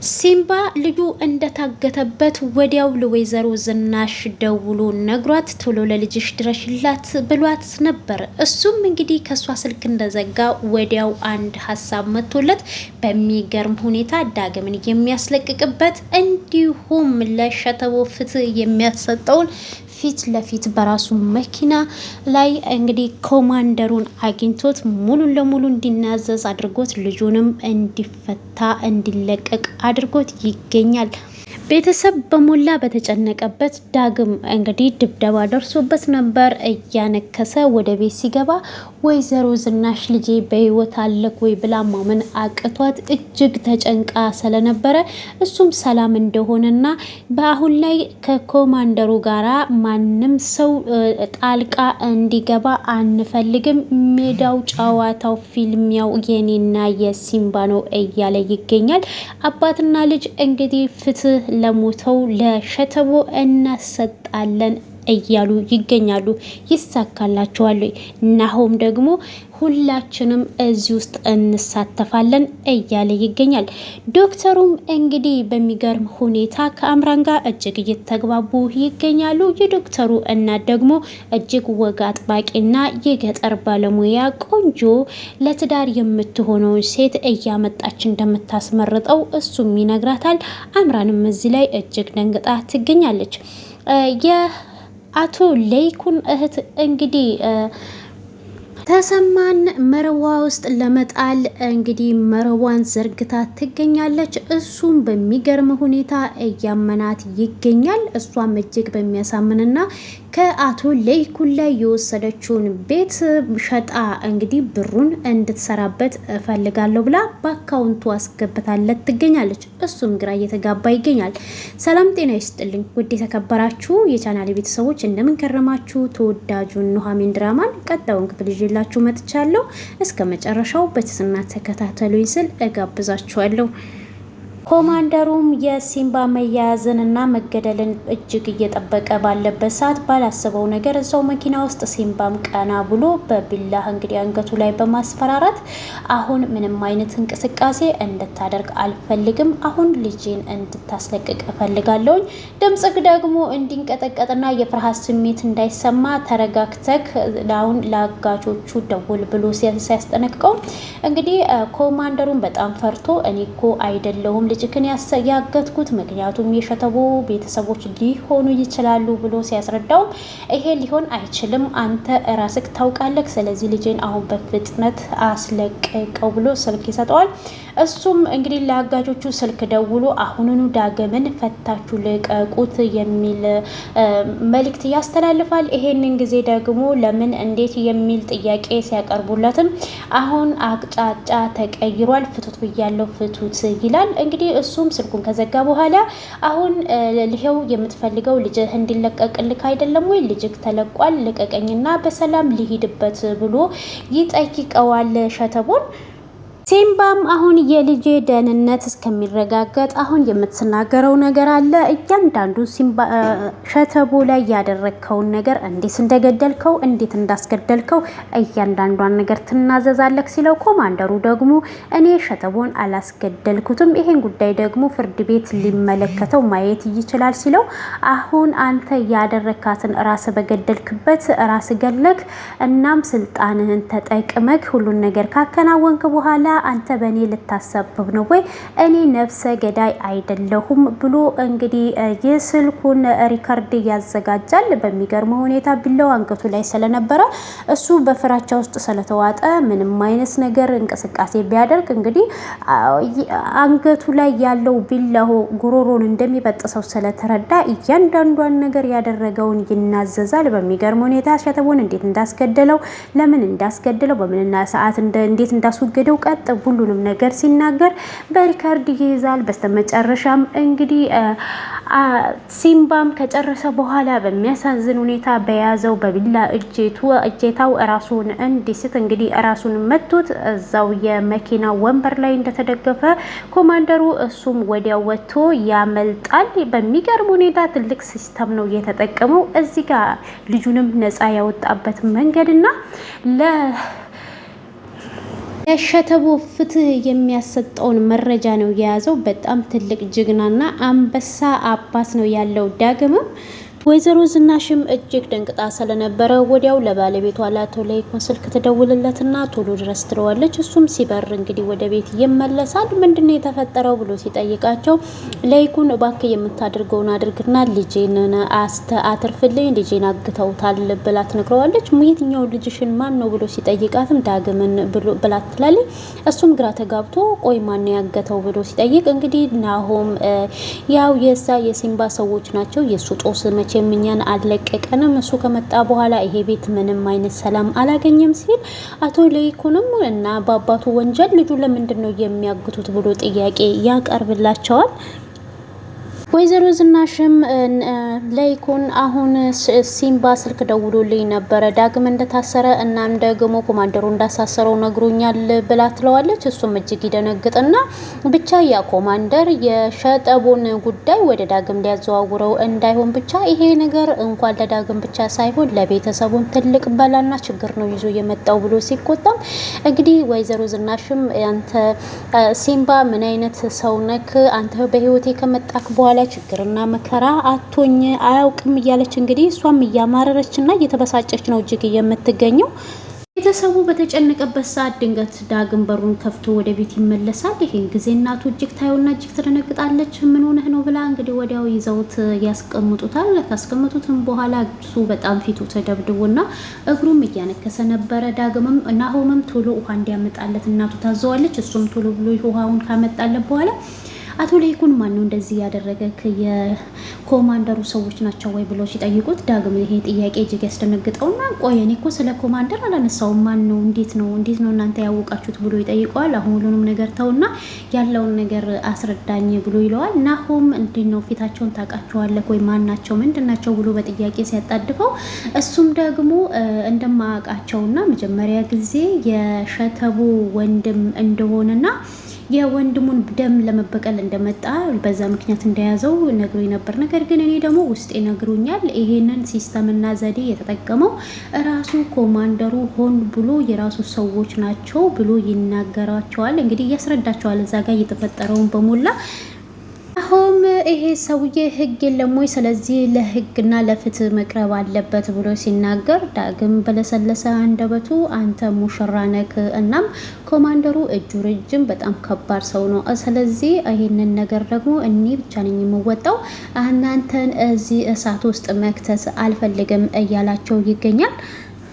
ሲምባ ልጁ እንደታገተበት ወዲያው ለወይዘሮ ዝናሽ ደውሎ ነግሯት ቶሎ ለልጅሽ ድረሽላት ብሏት ነበር። እሱም እንግዲህ ከሷ ስልክ እንደዘጋ ወዲያው አንድ ሀሳብ መጥቶለት በሚገርም ሁኔታ ዳግምን የሚያስለቅቅበት እንዲሁም ለሸተቦ ፍትህ የሚያሰጠውን ፊት ለፊት በራሱ መኪና ላይ እንግዲህ ኮማንደሩን አግኝቶት ሙሉ ለሙሉ እንዲናዘዝ አድርጎት ልጁንም እንዲፈታ እንዲለቀቅ አድርጎት ይገኛል። ቤተሰብ በሞላ በተጨነቀበት ዳግም እንግዲህ ድብደባ ደርሶበት ነበር። እያነከሰ ወደ ቤት ሲገባ ወይዘሮ ዝናሽ ልጄ በህይወት አለክ ወይ ብላ ማመን አቅቷት እጅግ ተጨንቃ ስለነበረ እሱም ሰላም እንደሆነና በአሁን ላይ ከኮማንደሩ ጋራ ማንም ሰው ጣልቃ እንዲገባ አንፈልግም፣ ሜዳው ጨዋታው ፊልሚያው የኔና የሲምባ ነው እያለ ይገኛል። አባትና ልጅ እንግዲህ ፍትህ ለሞተው ለሸተቦ እናሰጣለን እያሉ ይገኛሉ። ይሳካላቸዋል። ናሆም ደግሞ ሁላችንም እዚህ ውስጥ እንሳተፋለን እያለ ይገኛል። ዶክተሩም እንግዲህ በሚገርም ሁኔታ ከአምራን ጋር እጅግ እየተግባቡ ይገኛሉ። የዶክተሩ እናት ደግሞ እጅግ ወግ አጥባቂና የገጠር ባለሙያ ቆንጆ ለትዳር የምትሆነውን ሴት እያመጣች እንደምታስመርጠው እሱም ይነግራታል። አምራንም እዚህ ላይ እጅግ ደንግጣ ትገኛለች። የአቶ ለይኩን እህት እንግዲህ ተሰማን መረዋ ውስጥ ለመጣል እንግዲህ መረዋን ዘርግታ ትገኛለች። እሱም በሚገርም ሁኔታ እያመናት ይገኛል። እሷም እጅግ በሚያሳምንና ከአቶ ለይኩን ላይ የወሰደችውን ቤት ሸጣ እንግዲህ ብሩን እንድትሰራበት እፈልጋለሁ ብላ በአካውንቱ አስገብታለት ትገኛለች። እሱም ግራ እየተጋባ ይገኛል። ሰላም ጤና ይስጥልኝ ውድ የተከበራችሁ የቻናል ቤተሰቦች እንደምን ከረማችሁ? ተወዳጁን ኑሐሚን ድራማን ቀጣዩን ክፍል ይዤላችሁ መጥቻለሁ። እስከ መጨረሻው በትዕግስት ተከታተሉኝ ስል እጋብዛችኋለሁ። ኮማንደሩም የሲምባ መያያዝንና መገደልን እጅግ እየጠበቀ ባለበት ሰዓት ባላሰበው ነገር እዛው መኪና ውስጥ ሲምባም ቀና ብሎ በቢላህ እንግዲህ አንገቱ ላይ በማስፈራራት አሁን ምንም አይነት እንቅስቃሴ እንድታደርግ አልፈልግም፣ አሁን ልጄን እንድታስለቅቅ እፈልጋለሁኝ፣ ድምጽክ ደግሞ እንዲንቀጠቀጥና የፍርሃት ስሜት እንዳይሰማ ተረጋግተክ አሁን ለአጋቾቹ ደውል ብሎ ሲያስጠነቅቀው እንግዲህ ኮማንደሩን በጣም ፈርቶ እኔ እኮ አይደለሁም ልጅክን ያገትኩት ምክንያቱም የሸተቦ ቤተሰቦች ሊሆኑ ይችላሉ ብሎ ሲያስረዳው ይሄ ሊሆን አይችልም፣ አንተ ራስክ ታውቃለህ፣ ስለዚህ ልጅን አሁን በፍጥነት አስለቀቀው ብሎ ስልክ ይሰጠዋል። እሱም እንግዲህ ለአጋጆቹ ስልክ ደውሎ አሁኑኑ ዳግምን ፈታችሁ ልቀቁት የሚል መልእክት ያስተላልፋል። ይሄንን ጊዜ ደግሞ ለምን እንዴት የሚል ጥያቄ ሲያቀርቡለትም አሁን አቅጣጫ ተቀይሯል፣ ፍቱት ብያለሁ ፍቱት ይላል። እንግዲህ እሱም ስልኩን ከዘጋ በኋላ አሁን ልሄው የምትፈልገው ልጅህ እንዲለቀቅልክ አይደለም ወይ? ልጅህ ተለቋል፣ ልቀቀኝና በሰላም ሊሄድበት ብሎ ይጠይቀዋል ሸተቦን። ሲምባም አሁን የልጄ ደህንነት እስከሚረጋገጥ አሁን የምትናገረው ነገር አለ። እያንዳንዱ ሲምባ ሸተቦ ላይ ያደረግከውን ነገር እንዴት እንደገደልከው እንዴት እንዳስገደልከው እያንዳንዷን ነገር ትናዘዛለክ ሲለው ኮማንደሩ ደግሞ እኔ ሸተቦን አላስገደልኩትም፣ ይሄን ጉዳይ ደግሞ ፍርድ ቤት ሊመለከተው ማየት ይችላል ሲለው አሁን አንተ ያደረካትን ራስ በገደልክበት ራስ ገለክ፣ እናም ስልጣንህን ተጠቅመክ ሁሉን ነገር ካከናወንክ በኋላ አንተ በእኔ ልታሰብብ ነው ወይ? እኔ ነፍሰ ገዳይ አይደለሁም ብሎ እንግዲህ የስልኩን ሪከርድ ያዘጋጃል። በሚገርመው ሁኔታ ቢላው አንገቱ ላይ ስለነበረ እሱ በፍራቻ ውስጥ ስለተዋጠ ምንም አይነት ነገር እንቅስቃሴ ቢያደርግ እንግዲህ አንገቱ ላይ ያለው ቢላው ጉሮሮን እንደሚበጥሰው ስለተረዳ እያንዳንዷን ነገር ያደረገውን ይናዘዛል። በሚገርመው ሁኔታ ሸተቦን እንዴት እንዳስገደለው፣ ለምን እንዳስገደለው፣ በምንና ሰዓት እንዴት እንዳስወገደው ቀጥ ሁሉንም ነገር ሲናገር በሪካርድ ይይዛል። በስተመጨረሻም እንግዲህ ሲምባም ከጨረሰ በኋላ በሚያሳዝን ሁኔታ በያዘው በቢላ እጀታው ራሱን እንዲስት እንግዲህ ራሱን መቶት እዛው የመኪና ወንበር ላይ እንደተደገፈ ኮማንደሩ እሱም ወዲያው ወጥቶ ያመልጣል። በሚገርም ሁኔታ ትልቅ ሲስተም ነው የተጠቀመው እዚህ ጋር ልጁንም ነፃ ያወጣበት መንገድና የሸተቦ ፍትህ የሚያሰጠውን መረጃ ነው የያዘው። በጣም ትልቅ ጀግናና አንበሳ አባት ነው ያለው ዳግምም። ወይዘሮ ዝናሽም እጅግ ደንቅጣ ስለነበረ ወዲያው ለባለቤቷ ለአቶ ለይኩን ስልክ ትደውልለትና ቶሎ ድረስ ትለዋለች። እሱም ሲበር እንግዲህ ወደ ቤት ይመለሳል። ምንድነው የተፈጠረው ብሎ ሲጠይቃቸው ለይኩን እባክህ የምታደርገውን አድርግና ልጄን አትርፍልኝ፣ ልጄን አግተውታል ብላ ትነግረዋለች። የትኛው ልጅሽን ማን ነው ብሎ ሲጠይቃትም ዳግምን ብላ ትላለች። እሱም ግራ ተጋብቶ ቆይ ማን ያገተው ብሎ ሲጠይቅ እንግዲህ ናሆም ያው የሲምባ ሰዎች ናቸው የሱ ጦስ መቼ እኛን አልለቀቀንም። እሱ ከመጣ በኋላ ይሄ ቤት ምንም አይነት ሰላም አላገኘም ሲል አቶ ለይኩንም እና በአባቱ ወንጀል ልጁ ለምንድን ነው የሚያግቱት ብሎ ጥያቄ ያቀርብላቸዋል። ወይዘሮ ዝናሽም ለይኩን አሁን ሲምባ ስልክ ደውሎልኝ ነበረ ዳግም እንደታሰረ እናም ደግሞ ኮማንደሩ እንዳሳሰረው ነግሮኛል ብላ ትለዋለች። እሱም እጅግ ይደነግጥና ብቻ ያ ኮማንደር የሸጠቦን ጉዳይ ወደ ዳግም ሊያዘዋውረው እንዳይሆን ብቻ ይሄ ነገር እንኳን ለዳግም ብቻ ሳይሆን ለቤተሰቡን ትልቅ በላና ችግር ነው ይዞ የመጣው ብሎ ሲቆጣም እንግዲህ ወይዘሮ ዝናሽም አንተ ሲምባ ምን አይነት ሰው ነክ አንተ በህይወቴ ከመጣክ በኋላ ችግርና መከራ አቶኝ አያውቅም እያለች እንግዲህ እሷም እያማረረችና እየተበሳጨች ነው እጅግ የምትገኘው። ቤተሰቡ በተጨነቀበት ሰዓት ድንገት ዳግም በሩን ከፍቶ ወደ ቤት ይመለሳል። ይሄን ጊዜ እናቱ እጅግ ታየውና እጅግ ትደነግጣለች። ምን ሆነህ ነው ብላ እንግዲህ ወዲያው ይዘውት ያስቀምጡታል። ካስቀምጡትም በኋላ እሱ በጣም ፊቱ ተደብድቦና እግሩም እያነከሰ ነበረ። ዳግምም ናሆምም ቶሎ ውሃ እንዲያመጣለት እናቱ ታዘዋለች። እሱም ቶሎ ብሎ ውሃውን ካመጣለት በኋላ አቶ ለይኩን ማን ነው እንደዚህ ያደረገ የኮማንደሩ ሰዎች ናቸው ወይ ብሎ ሲጠይቁት ዳግም ይሄ ጥያቄ እጅግ ያስደነግጠውና ቆይ እኔ እኮ ስለ ኮማንደር አላነሳውም ማን ነው እንዴት ነው እናንተ ያወቃችሁት ብሎ ይጠይቀዋል። አሁን ሁሉንም ነገር ተውና ያለውን ነገር አስረዳኝ ብሎ ይለዋል። ናሆም እንዴት ነው ፊታቸውን ታውቃቸዋለህ ወይ ማን ናቸው ምንድናቸው ብሎ በጥያቄ ሲያጣድፈው እሱም ደግሞ እንደማያውቃቸውና መጀመሪያ ጊዜ የሸተቡ ወንድም እንደሆነና የወንድሙን ደም ለመበቀል እንደመጣ በዛ ምክንያት እንደያዘው ነግሮ ነበር። ነገር ግን እኔ ደግሞ ውስጤ ነግሮኛል ይሄንን ሲስተምና ዘዴ የተጠቀመው ራሱ ኮማንደሩ ሆን ብሎ የራሱ ሰዎች ናቸው ብሎ ይናገራቸዋል። እንግዲህ ያስረዳቸዋል እዛ ጋር የተፈጠረውን በሞላ አሁን ይሄ ሰውዬ ህግ የለም ወይ ስለዚህ ለህግና ለፍትህ መቅረብ አለበት ብሎ ሲናገር ዳግም በለሰለሰ አንደበቱ አንተ ሙሽራ ነክ እናም ኮማንደሩ እጁ ረጅም በጣም ከባድ ሰው ነው። ስለዚህ ይሄንን ነገር ደግሞ እኔ ብቻ ነኝ የምወጣው እናንተን እዚህ እሳት ውስጥ መክተት አልፈልግም እያላቸው ይገኛል።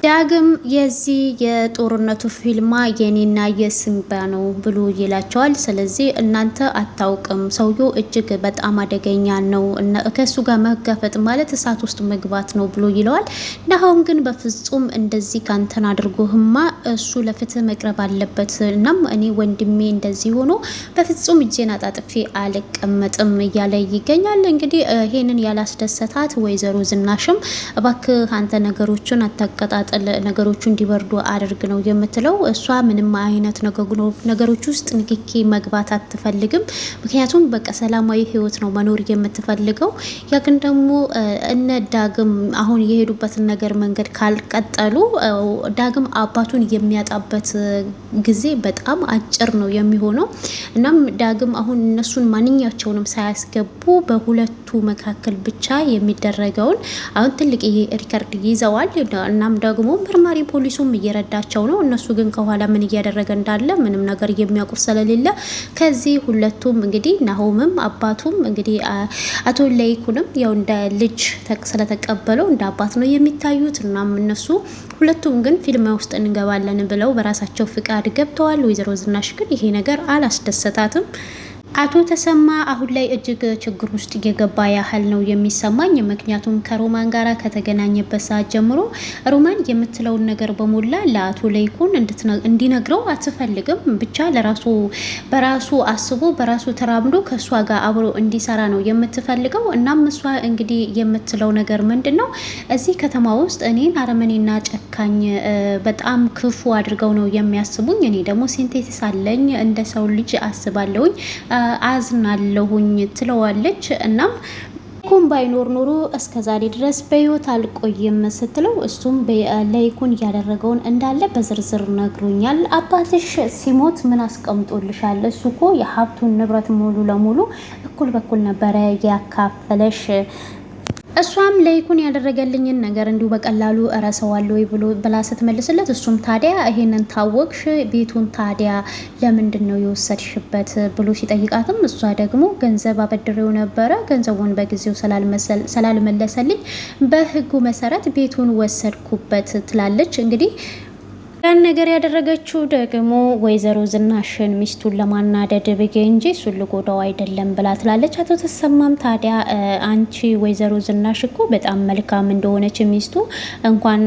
ዳግም የዚህ የጦርነቱ ፊልማ የኔና የሲምባ ነው ብሎ ይላቸዋል። ስለዚህ እናንተ አታውቅም ሰውየው እጅግ በጣም አደገኛ ነው ከሱ ጋር መጋፈጥ ማለት እሳት ውስጥ መግባት ነው ብሎ ይለዋል። ናሆም ግን በፍጹም እንደዚህ ካንተን አድርጎህማ እሱ ለፍትህ መቅረብ አለበት እናም እኔ ወንድሜ እንደዚህ ሆኖ በፍጹም እጄን አጣጥፌ አልቀመጥም እያለ ይገኛል። እንግዲህ ይሄንን ያላስደሰታት ወይዘሮ ዝናሽም እባክህ አንተ ነገሮችን አታቀጣጥ ነገሮቹ እንዲበርዱ አድርግ ነው የምትለው። እሷ ምንም አይነት ነገሮች ውስጥ ንክኪ መግባት አትፈልግም። ምክንያቱም በቃ ሰላማዊ ህይወት ነው መኖር የምትፈልገው። ያ ግን ደግሞ እነ ዳግም አሁን የሄዱበትን ነገር መንገድ ካልቀጠሉ ዳግም አባቱን የሚያጣበት ጊዜ በጣም አጭር ነው የሚሆነው። እናም ዳግም አሁን እነሱን ማንኛቸውንም ሳያስገቡ በሁለቱ መካከል ብቻ የሚደረገውን አሁን ትልቅ ይሄ ሪከርድ ይዘዋል። እናም ደግሞ መርማሪ ፖሊሱም እየረዳቸው ነው። እነሱ ግን ከኋላ ምን እያደረገ እንዳለ ምንም ነገር የሚያውቁ ስለሌለ ከዚህ ሁለቱም እንግዲህ ናሆምም አባቱም እንግዲህ አቶ ለይኩንም ያው እንደ ልጅ ስለተቀበለው እንደ አባት ነው የሚታዩት። እናም እነሱ ሁለቱም ግን ፊልም ውስጥ እንገባለን ብለው በራሳቸው ፍቃድ ገብተዋል። ወይዘሮ ዝናሽ ግን ይሄ ነገር አላስደሰታትም። አቶ ተሰማ አሁን ላይ እጅግ ችግር ውስጥ እየገባ ያህል ነው የሚሰማኝ። ምክንያቱም ከሮማን ጋር ከተገናኘበት ሰዓት ጀምሮ ሮማን የምትለውን ነገር በሞላ ለአቶ ለይኩን እንዲነግረው አትፈልግም። ብቻ በራሱ አስቦ በራሱ ተራምዶ ከእሷ ጋር አብሮ እንዲሰራ ነው የምትፈልገው። እናም እሷ እንግዲህ የምትለው ነገር ምንድን ነው እዚህ ከተማ ውስጥ እኔን አረመኔና ጨካኝ በጣም ክፉ አድርገው ነው የሚያስቡኝ። እኔ ደግሞ ሴንቴሲስ አለኝ እንደ ሰው ልጅ አስባለሁኝ አዝናለሁኝ ትለዋለች። እናም ለይኩን ባይኖር ኖሮ እስከዛሬ ድረስ በህይወት አልቆየም ስትለው እሱም ለይኩን ያደረገውን እንዳለ በዝርዝር ነግሮኛል። አባትሽ ሲሞት ምን አስቀምጦልሻል? እሱ እኮ የሀብቱን ንብረት ሙሉ ለሙሉ እኩል በኩል ነበረ ያካፈለሽ። እሷም ለይኩን ያደረገልኝን ነገር እንዲሁ በቀላሉ እረሳዋለሁ ብላ ስትመልስለት እሱም ታዲያ ይሄንን ታወቅሽ ቤቱን ታዲያ ለምንድን ነው የወሰድሽበት ብሎ ሲጠይቃትም እሷ ደግሞ ገንዘብ አበድሬው ነበረ፣ ገንዘቡን በጊዜው ስላልመለሰልኝ በህጉ መሰረት ቤቱን ወሰድኩበት ትላለች። እንግዲህ ያን ነገር ያደረገችው ደግሞ ወይዘሮ ዝናሽን ሚስቱን ለማናደድ ብዬ እንጂ እሱን ልጎዳው አይደለም ብላ ትላለች። አቶ ተሰማም ታዲያ አንቺ ወይዘሮ ዝናሽ እኮ በጣም መልካም እንደሆነች ሚስቱ እንኳን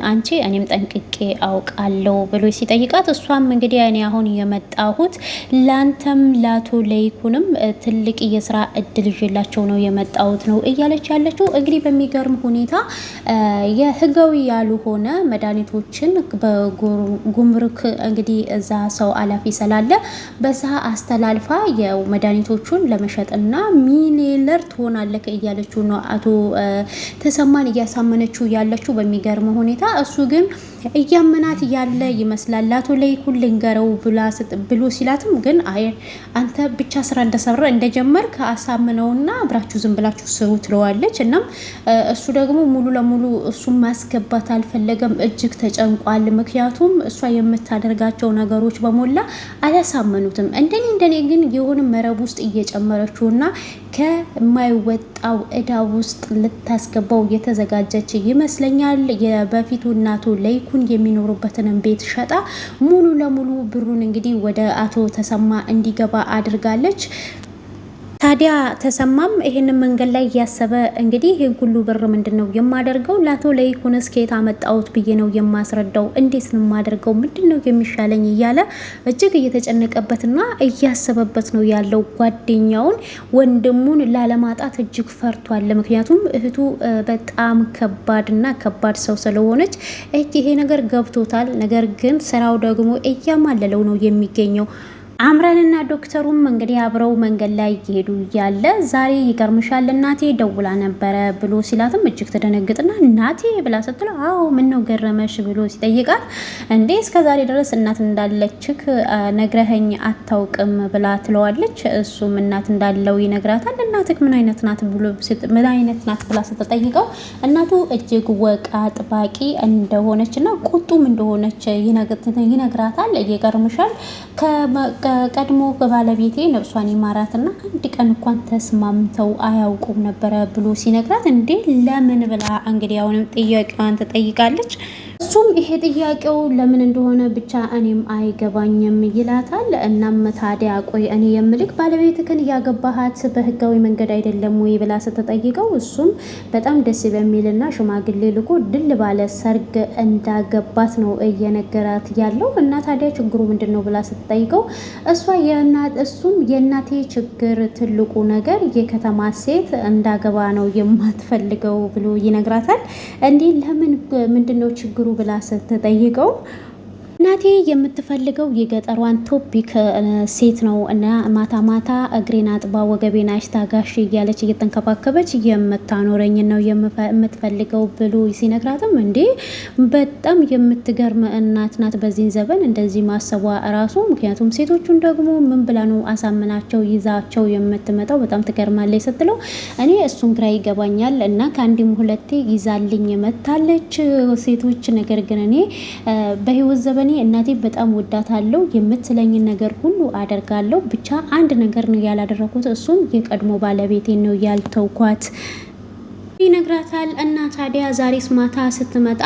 አንቺ እኔም ጠንቅቄ አውቃለሁ ብሎ ሲጠይቃት እሷም እንግዲህ እኔ አሁን የመጣሁት ላንተም ላቶ ለይኩንም ትልቅ የስራ እድል ይዤላቸው ነው የመጣሁት ነው እያለች ያለችው። እንግዲህ በሚገርም ሁኔታ የህጋዊ ያልሆነ መድኃኒቶችን ጉምሩክ እንግዲህ እዛ ሰው አላፊ ስላለ በዛ አስተላልፋ የመድኃኒቶቹን ለመሸጥና ሚሊየነር ትሆናለህ እያለችው ነው አቶ ተሰማን እያሳመነችው ያለችው በሚገርም ሁኔታ። እሱ ግን እያመናት ያለ ይመስላል። አቶ ለይኩን ልንገረው ብሎ ሲላትም ግን አይ አንተ ብቻ ስራ እንደጀመርክ አሳምነውና አብራችሁ ዝም ብላችሁ ስሩ ትለዋለች። እናም እሱ ደግሞ ሙሉ ለሙሉ እሱን ማስገባት አልፈለገም። እጅግ ተጨንቋል። ምክንያቱም እሷ የምታደርጋቸው ነገሮች በሞላ አላሳመኑትም። እንደኔ ግን የሆነ መረብ ውስጥ እየጨመረችውና ከማይወጣው እዳ ውስጥ ልታስገባው የተዘጋጀች ይመስለኛል። የበፊቱ እናቱ ለይኩን የሚኖሩበትን ቤት ሸጣ ሙሉ ለሙሉ ብሩን እንግዲህ ወደ አቶ ተሰማ እንዲገባ አድርጋለች። ታዲያ ተሰማም ይሄንን መንገድ ላይ እያሰበ እንግዲህ ይሄን ሁሉ ብር ምንድነው የማደርገው? ለአቶ ለይኩንስ ከየት አመጣሁት ብዬ ነው የማስረዳው? እንዴት ነው የማደርገው? ምንድነው የሚሻለኝ? እያለ እጅግ እየተጨነቀበትና እያሰበበት ነው ያለው። ጓደኛውን ወንድሙን ላለማጣት እጅግ ፈርቷል። ምክንያቱም እህቱ በጣም ከባድ ሰው ስለሆነች ይሄ ነገር ገብቶታል። ነገር ግን ስራው ደግሞ እያማለለው ነው የሚገኘው። አምረንና ዶክተሩም እንግዲህ አብረው መንገድ ላይ እየሄዱ እያለ ዛሬ ይገርምሻል እናቴ ደውላ ነበረ ብሎ ሲላትም እጅግ ተደነግጥና እናቴ ብላ ስትለው አዎ ምን ነው ገረመሽ ብሎ ሲጠይቃት እንዴ እስከ ዛሬ ድረስ እናት እንዳለችክ ነግረኸኝ አታውቅም ብላ ትለዋለች። እሱም እናት እንዳለው ይነግራታል። እናትክ ምን አይነት ናት ብላ ስትጠይቀው እናቱ እጅግ ወቃ ጥባቂ እንደሆነችና ቁጡም እንደሆነች ይነግራታል። ይገርምሻል ቀድሞ በባለቤቴ ነፍሷን ይማራትና አንድ ቀን እንኳን ተስማምተው አያውቁም ነበረ ብሎ ሲነግራት እንዴ ለምን ብላ እንግዲህ አሁንም ጥያቄዋን ትጠይቃለች። እሱም ይሄ ጥያቄው ለምን እንደሆነ ብቻ እኔም አይገባኝም ይላታል። እናም ታዲያ ቆይ እኔ የምልክ ባለቤትክን ያገባሃት በህጋዊ መንገድ አይደለም ወይ ብላ ስትጠይቀው እሱም በጣም ደስ በሚልና ሽማግሌ ልኮ ድል ባለ ሰርግ እንዳገባት ነው እየነገራት ያለው። እና ታዲያ ችግሩ ምንድነው ብላ ስትጠይቀው እሱም የእናቴ ችግር ትልቁ ነገር የከተማ ሴት እንዳገባ ነው የማትፈልገው ብሎ ይነግራታል። እንዴ ለምን ምንድነው ችግሩ ብላ ስትጠይቀው እናቴ የምትፈልገው የገጠሯን ቶፒክ ሴት ነው እና ማታ ማታ እግሬን አጥባ ወገቤን አሽታ ጋሽ እያለች እየተንከባከበች የምታኖረኝ ነው የምትፈልገው ብሎ ሲነግራትም እንዴ በጣም የምትገርም እናት ናት በዚህን ዘመን እንደዚህ ማሰቧ ራሱ። ምክንያቱም ሴቶቹን ደግሞ ምን ብላ ነው አሳምናቸው ይዛቸው የምትመጣው በጣም ትገርማለች ስትለው እኔ እሱን ግራ ይገባኛል እና ከአንድም ሁለቴ ይዛልኝ መታለች ሴቶች። ነገር ግን እኔ በህይወት ዘመን እናቴ በጣም ወዳታለሁ፣ የምትለኝን ነገር ሁሉ አደርጋለሁ። ብቻ አንድ ነገር ነው ያላደረኩት፣ እሱም የቀድሞ ባለቤቴ ነው ያልተውኳት ይነግራታል። እና ታዲያ ዛሬስ ማታ ስትመጣ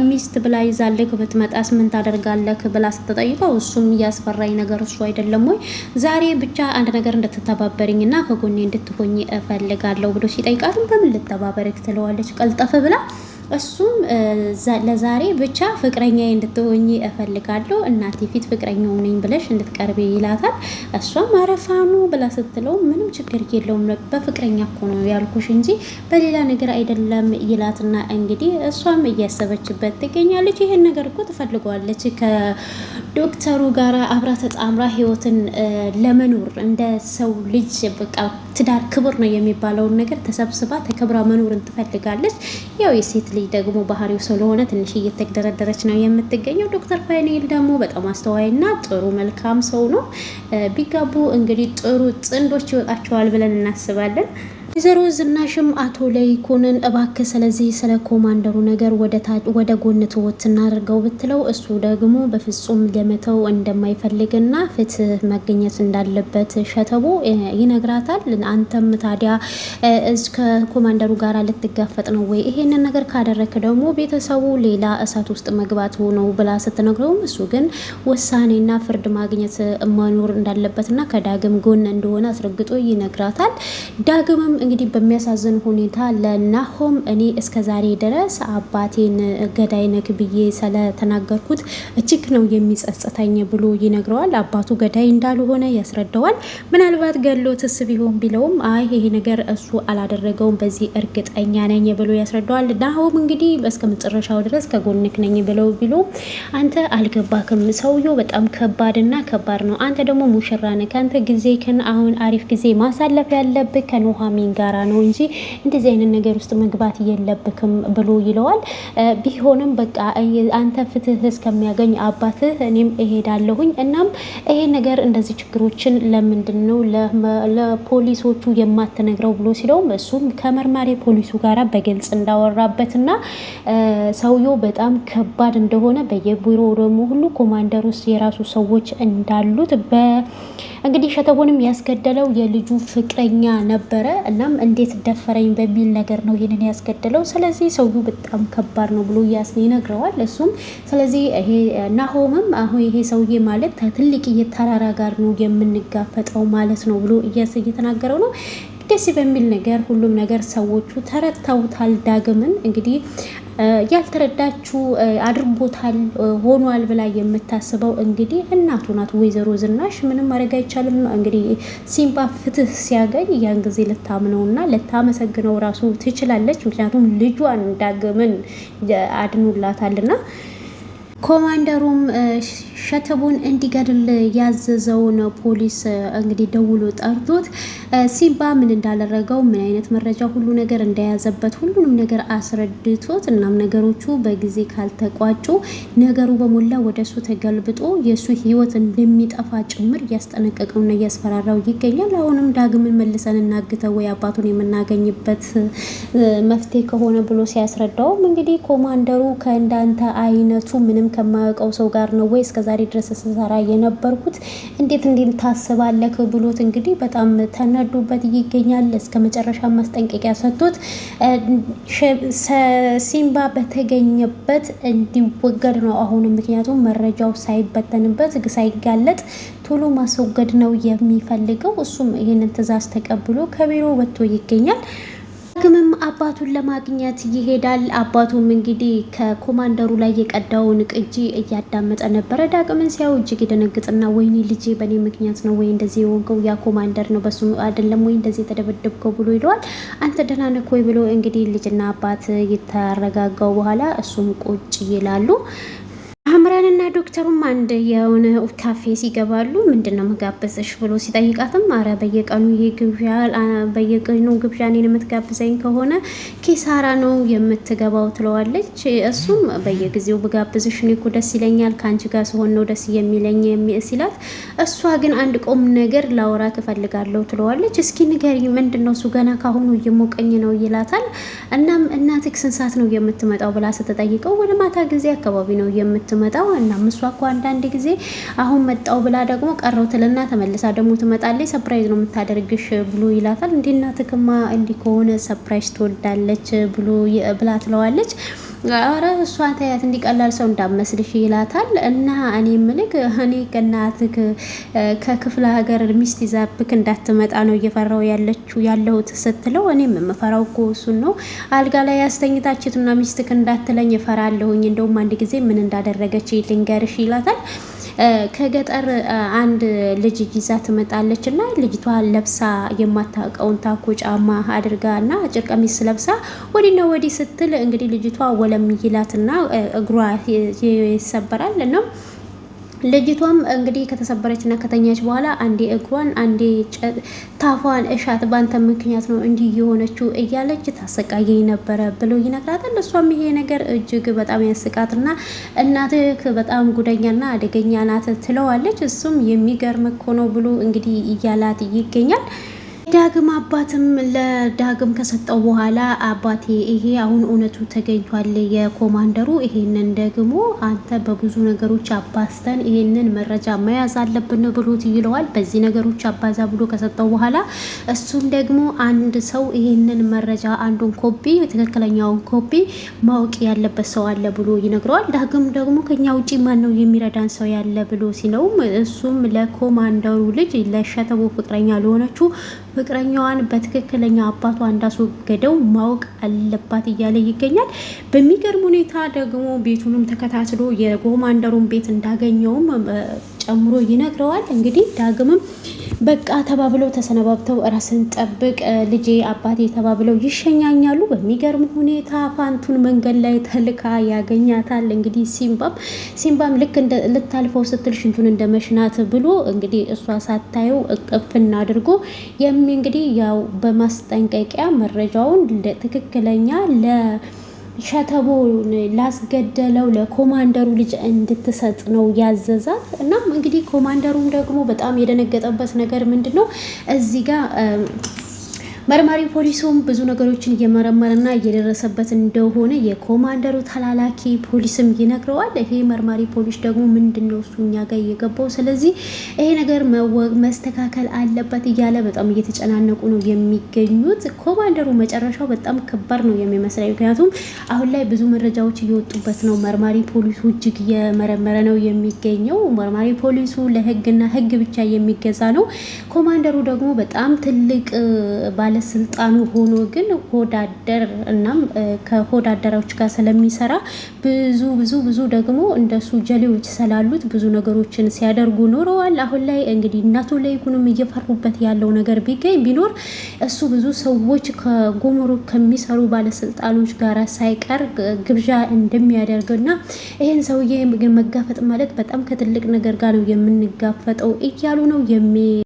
ሚስት ብላ ይዛልክ ብትመጣስ ምን ታደርጋለክ ብላ ስትጠይቀው እሱም እያስፈራኝ ነገር እሱ አይደለም ወይ ዛሬ ብቻ አንድ ነገር እንድትተባበርኝና ከጎኔ እንድትሆኝ እፈልጋለሁ ብሎ ሲጠይቃትም በምን ልተባበርክ ትለዋለች ቀልጠፍ ብላ እሱም ለዛሬ ብቻ ፍቅረኛዬ እንድትሆኚ እፈልጋለሁ እናቴ ፊት ፍቅረኛው ነኝ ብለሽ እንድትቀርቢ ይላታል። እሷም አረፋኑ ብላ ስትለው ምንም ችግር የለውም በፍቅረኛ እኮ ነው ያልኩሽ እንጂ በሌላ ነገር አይደለም ይላትና እንግዲህ እሷም እያሰበችበት ትገኛለች። ይሄን ነገር እኮ ትፈልገዋለች ከዶክተሩ ጋር አብራ ተጣምራ ህይወትን ለመኖር እንደ ሰው ልጅ በቃ ትዳር ክብር ነው የሚባለውን ነገር ተሰብስባ ተከብራ መኖርን ትፈልጋለች። ያው የሴት ልጅ ደግሞ ባህሪው ስለሆነ ትንሽ እየተደረደረች ነው የምትገኘው። ዶክተር ፋይናል ደግሞ በጣም አስተዋይና ጥሩ መልካም ሰው ነው። ቢጋቡ እንግዲህ ጥሩ ጥንዶች ይወጣቸዋል ብለን እናስባለን። ወይዘሮ ዝናሽም አቶ ለይኩንን እባክህ ስለዚህ ስለ ኮማንደሩ ነገር ወደ ጎን ትወት እናደርገው ብትለው እሱ ደግሞ በፍጹም ለመተው እንደማይፈልግና ፍትህ መገኘት እንዳለበት ሸተቦ ይነግራታል። አንተም ታዲያ እስከ ኮማንደሩ ጋር ልትጋፈጥ ነው ወይ? ይሄንን ነገር ካደረክ ደግሞ ቤተሰቡ ሌላ እሳት ውስጥ መግባት ነው ብላ ስትነግረውም እሱ ግን ውሳኔና ፍርድ ማግኘት መኖር እንዳለበትና ከዳግም ጎን እንደሆነ አስረግጦ ይነግራታል። ዳግምም እንግዲህ በሚያሳዝን ሁኔታ ለናሆም እኔ እስከ ዛሬ ድረስ አባቴን ገዳይ ነክ ብዬ ስለተናገርኩት እጅግ ነው የሚጸጽተኝ ብሎ ይነግረዋል። አባቱ ገዳይ እንዳልሆነ ያስረዳዋል። ምናልባት ገሎትስ ቢሆን ቢለውም አይ ይሄ ነገር እሱ አላደረገውም በዚህ እርግጠኛ ነኝ ብሎ ያስረዳዋል። ናሆም እንግዲህ እስከ መጨረሻው ድረስ ከጎንክ ነኝ ብለው ቢሉ አንተ አልገባክም፣ ሰውየው በጣም ከባድና ከባድ ነው። አንተ ደግሞ ሙሽራ ነህ። ከአንተ ጊዜ አሁን አሪፍ ጊዜ ማሳለፍ ያለብህ ከኑሐሚን ጋራ ነው እንጂ እንደዚህ አይነት ነገር ውስጥ መግባት የለብክም ብሎ ይለዋል። ቢሆንም በቃ አንተ ፍትህ እስከሚያገኝ አባትህ እኔም እሄዳለሁኝ። እናም ይሄ ነገር እንደዚህ ችግሮችን ለምንድን ነው ለፖሊሶቹ የማትነግረው ብሎ ሲለውም እሱም ከመርማሪ ፖሊሱ ጋራ በግልጽ እንዳወራበትና ሰውየው በጣም ከባድ እንደሆነ በየቢሮ ደግሞ ሁሉ ኮማንደር ውስጥ የራሱ ሰዎች እንዳሉት እንግዲህ ሸተቦንም ያስገደለው የልጁ ፍቅረኛ ነበረ። እናም እንዴት ደፈረኝ በሚል ነገር ነው ይሄንን ያስገደለው። ስለዚህ ሰውዬው በጣም ከባድ ነው ብሎ ይነግረዋል። እሱም ስለዚህ ይሄ ናሆምም አሁን ይሄ ሰውዬ ማለት ትልቅ የተራራ ጋር ነው የምንጋፈጠው ማለት ነው ብሎ እየተናገረው ነው። ደስ በሚል ነገር ሁሉም ነገር ሰዎቹ ተረድተውታል። ዳግምን እንግዲህ ያልተረዳችሁ አድርጎታል ሆኗል ብላ የምታስበው እንግዲህ እናቱ ናት ወይዘሮ ዝናሽ። ምንም ማድረግ አይቻልም። እንግዲህ ሲምባ ፍትህ ሲያገኝ ያን ጊዜ ልታምነውና ልታመሰግነው ራሱ ትችላለች። ምክንያቱም ልጇን ዳግምን አድኑላታልና። ኮማንደሩም ሸተቡን እንዲገድል ያዘዘውን ፖሊስ እንግዲህ ደውሎ ጠርቶት ሲምባ ምን እንዳደረገው ምን አይነት መረጃ ሁሉ ነገር እንደያዘበት ሁሉንም ነገር አስረድቶት እናም ነገሮቹ በጊዜ ካልተቋጩ ነገሩ በሞላ ወደሱ ተገልብጦ የሱ ህይወት እንደሚጠፋ ጭምር እያስጠነቀቀውና እያስፈራራው ይገኛል። አሁንም ዳግምን መልሰን እናግተው ወይ አባቱን የምናገኝበት መፍትሄ ከሆነ ብሎ ሲያስረዳውም እንግዲህ ኮማንደሩ ከእንዳንተ አይነቱ ምንም ከማያውቀው ሰው ጋር ነው ወይ እስከዛሬ ድረስ ስሰራ የነበርኩት እንዴት ታስባለህ ብሎት እንግዲህ በጣም ተናዶበት ይገኛል። እስከ መጨረሻ ማስጠንቀቂያ ሰጥቶት ሲምባ በተገኘበት እንዲወገድ ነው አሁን። ምክንያቱም መረጃው ሳይበተንበት ሳይጋለጥ ቶሎ ማስወገድ ነው የሚፈልገው። እሱም ይህንን ትዕዛዝ ተቀብሎ ከቢሮ ወጥቶ ይገኛል። ዳግምም አባቱን ለማግኘት ይሄዳል። አባቱም እንግዲህ ከኮማንደሩ ላይ የቀዳውን ቅጂ እያዳመጠ ነበረ። ዳግምን ሲያው እጅግ የደነግጥና ወይኔ ልጄ በእኔ ምክንያት ነው ወይ እንደዚህ የሆንከው? ያ ኮማንደር ነው በሱ አይደለም ወይ እንደዚህ የተደበደብከው ብሎ ይለዋል። አንተ ደህና ነህ ወይ ብሎ እንግዲህ ልጅና አባት ይታረጋጋው በኋላ እሱም ቁጭ ይላሉ። አምራንና ዶክተሩም አንድ የሆነ ካፌ ሲገባሉ ምንድነው መጋበዝሽ ብሎ ሲጠይቃትም አረ በየቀኑ ይሄ ግብዣ በየቀኑ ግብዣ እኔን የምትጋብዘኝ ከሆነ ኪሳራ ነው የምትገባው ትለዋለች። እሱም በየጊዜው ብጋብዝሽ እኔ እኮ ደስ ይለኛል ከአንቺ ጋር ስሆን ነው ደስ የሚለኝ ሲላት፣ እሷ ግን አንድ ቁም ነገር ላወራ ትፈልጋለሁ ትለዋለች። እስኪ ንገሪ ምንድነው እሱ ገና ካሁኑ እየሞቀኝ ነው ይላታል። እናም እናትህ ስንት ሰዓት ነው የምትመጣው ብላ ስትጠይቀው ወደ ማታ ጊዜ አካባቢ ነው የምትመጣው እና እሷ እኮ አንዳንድ ጊዜ አሁን መጣው ብላ ደግሞ ቀረው ትልና ተመልሳ ደግሞ ትመጣለች፣ ሰርፕራይዝ ነው የምታደርግሽ ብሎ ይላታል። እንዴ እናትክማ እንዲህ ከሆነ ሰርፕራይዝ ትወዳለች ብላ ትለዋለች። ኧረ እሷን ታያት እንዲቀላል ሰው እንዳመስልሽ ይላታል። እና እኔ ምልክ እኔ ከእናትህ ከክፍለ ሀገር ሚስት ይዛብክ እንዳትመጣ ነው እየፈራው ያለሁት ስትለው፣ እኔም የምፈራው እኮ እሱን ነው። አልጋ ላይ ያስተኝታችትና ሚስትክ እንዳትለኝ እፈራለሁኝ። እንደውም አንድ ጊዜ ምን እንዳደረገች ልንገርሽ ይላታል። ከገጠር አንድ ልጅ ይዛ ትመጣለች እና ልጅቷ ለብሳ የማታውቀውን ታኮ ጫማ አድርጋ እና አጭር ቀሚስ ለብሳ ወዲና ወዲህ ስትል እንግዲህ ልጅቷ ወለም ይላትና እግሯ ይሰበራል ነው። ልጅቷም እንግዲህ ከተሰበረችና ከተኛች በኋላ አንዴ እግሯን አንዴ ታፏን እሻት ባንተ ምክንያት ነው እንዲህ የሆነችው እያለች ታሰቃየኝ ነበረ ብሎ ይነግራታል። እሷም ይሄ ነገር እጅግ በጣም ያስቃትና እናትህ በጣም ጉደኛና አደገኛ ናት ትለዋለች። እሱም የሚገርም እኮ ነው ብሎ እንግዲህ እያላት ይገኛል። ዳግም አባትም ለዳግም ከሰጠው በኋላ አባቴ ይሄ አሁን እውነቱ ተገኝቷል የኮማንደሩ፣ ይሄንን ደግሞ አንተ በብዙ ነገሮች አባስተን ይሄንን መረጃ መያዝ አለብን ብሎት ይለዋል። በዚህ ነገሮች አባዛ ብሎ ከሰጠው በኋላ እሱም ደግሞ አንድ ሰው ይሄንን መረጃ አንዱን ኮፒ ትክክለኛውን ኮፒ ማወቅ ያለበት ሰው አለ ብሎ ይነግረዋል። ዳግም ደግሞ ከኛ ውጪ ማን ነው የሚረዳን ሰው ያለ ብሎ ሲለውም እሱም ለኮማንደሩ ልጅ ለሸተቦ ፍቅረኛ ለሆነችው ፍቅረኛዋን በትክክለኛ አባቷ እንዳስወገደው ማወቅ አለባት እያለ ይገኛል። በሚገርም ሁኔታ ደግሞ ቤቱንም ተከታትሎ የኮማንደሩን ቤት እንዳገኘውም ጨምሮ ይነግረዋል። እንግዲህ ዳግምም በቃ ተባብለው ተሰነባብተው ራስን ጠብቅ ልጄ አባቴ ተባብለው ይሸኛኛሉ። በሚገርም ሁኔታ ፋንቱን መንገድ ላይ ተልካ ያገኛታል። እንግዲህ ሲምባም ልክ ልታልፈው ስትል ሽንቱን እንደመሽናት ብሎ እንግዲህ እሷ ሳታየው እቅፍና አድርጎ እንግዲህ ያው በማስጠንቀቂያ መረጃውን ትክክለኛ ሸተቦ ላስገደለው ለኮማንደሩ ልጅ እንድትሰጥ ነው ያዘዛት። እናም እንግዲህ ኮማንደሩም ደግሞ በጣም የደነገጠበት ነገር ምንድን ነው እዚህ ጋር መርማሪ ፖሊሱም ብዙ ነገሮችን እየመረመረና እየደረሰበት እንደሆነ የኮማንደሩ ተላላኪ ፖሊስም ይነግረዋል። ይሄ መርማሪ ፖሊስ ደግሞ ምንድነው እሱ እኛ ጋር እየገባው፣ ስለዚህ ይሄ ነገር መስተካከል አለበት እያለ በጣም እየተጨናነቁ ነው የሚገኙት። ኮማንደሩ መጨረሻው በጣም ከባድ ነው የሚመስለው፣ ምክንያቱም አሁን ላይ ብዙ መረጃዎች እየወጡበት ነው። መርማሪ ፖሊሱ እጅግ እየመረመረ ነው የሚገኘው። መርማሪ ፖሊሱ ለህግና ህግ ብቻ የሚገዛ ነው። ኮማንደሩ ደግሞ በጣም ትልቅ ባለስልጣኑ ሆኖ ግን ሆዳደር እናም ከሆዳደሮች ጋር ስለሚሰራ ብዙ ደግሞ እንደሱ ጀሌዎች ስላሉት ብዙ ነገሮችን ሲያደርጉ ኖረዋል። አሁን ላይ እንግዲህ እናቱ ላይኩንም እየፈሩበት ያለው ነገር ቢኖር እሱ ብዙ ሰዎች ከጎሞሮ ከሚሰሩ ባለስልጣኖች ጋር ሳይቀር ግብዣ እንደሚያደርግና ይሄን ሰውዬ ግን መጋፈጥ ማለት በጣም ከትልቅ ነገር ጋር ነው የምንጋፈጠው እያሉ ነው